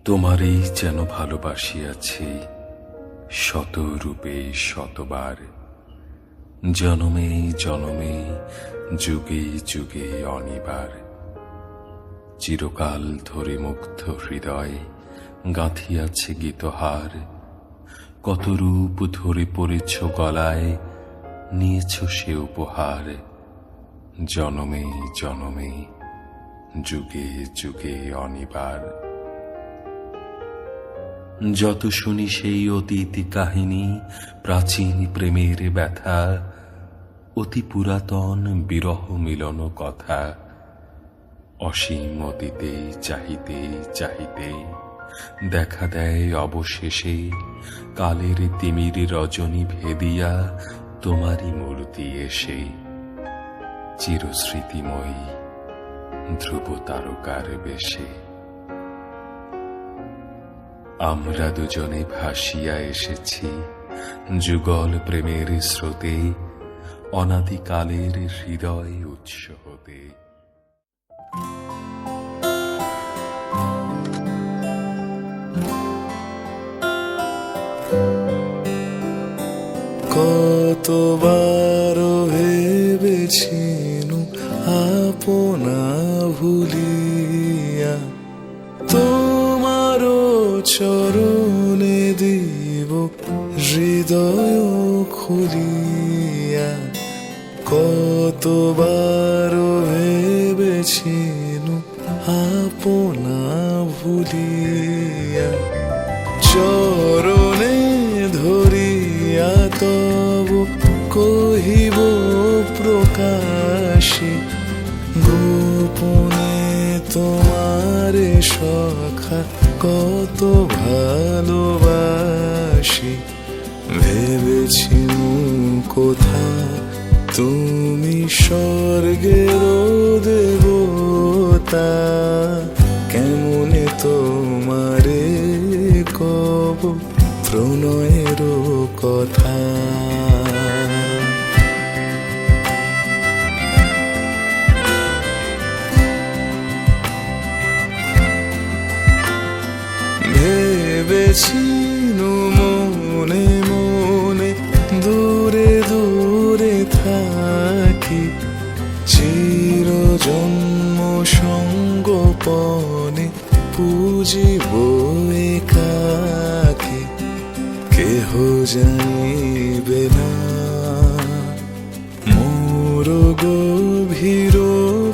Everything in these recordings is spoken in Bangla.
তোমারই যেন ভালোবাসিয়াছি শত রূপে শতবার, জনমে জনমে যুগে যুগে অনিবার। চিরকাল ধরে মুগ্ধ হৃদয় গাঁথিয়াছে গীতহার, কত রূপ ধরে পড়েছ গলায়, নিয়েছ সে উপহার। জনমে জনমে যুগে যুগে অনিবার। যত শুনি সেই অতীত কাহিনী, প্রাচীন প্রেমের ব্যথা, অতি পুরাতন বিরহ মিলন কথা। অসীম অতীতে চাহিতে চাহিতে দেখা দেয় অবশেষে কালের তিমির রজনী ভেদিয়া তোমারই মূর্তি এসে। চিরস্মৃতিময়ী ধ্রুব তারকার বেশে আমরা দুজনে ভাসিয়া এসেছি যুগল প্রেমের স্রোতে, অনাদিকালের হৃদয় উৎস হতে। কতবার ভেবেছিনু আপনা ভুলিয়া, তোমারও চরণে দিব হৃদয় খুলিয়া। কতবার ভেবেছিনু আপনা ভুলিয়া, চরণে ধরিয়া তব কহিব প্রকাশে, গোপনে তোমারে সখা কত ভালোবাসি। ভেবেছি কোথা তুমি স্বর্গের দেবতা, কেমনে তোমারে কব প্রণয়ের কথা। ভেবেছিনু মনে মনে দূরে দূরে থাকি, চির জন্ম সঙ্গোপনে পুজিব একাকী। কেহ জানিবে না মোর গভীর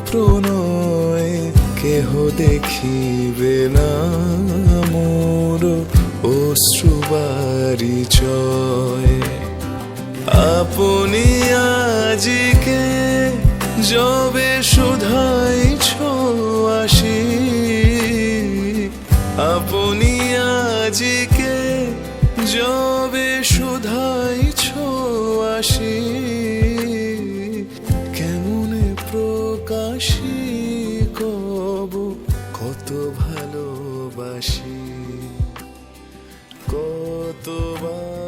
প্রণয়, কেহ দেখিবে না মোর অশ্রুবারিচয়। আপনি আজিকে যবে শুধাইছ আসি, আপনি আজিকে যবে শুধাইছ আসি, কেমনে প্রকাশী কব কত ভালোবাসি। কতবার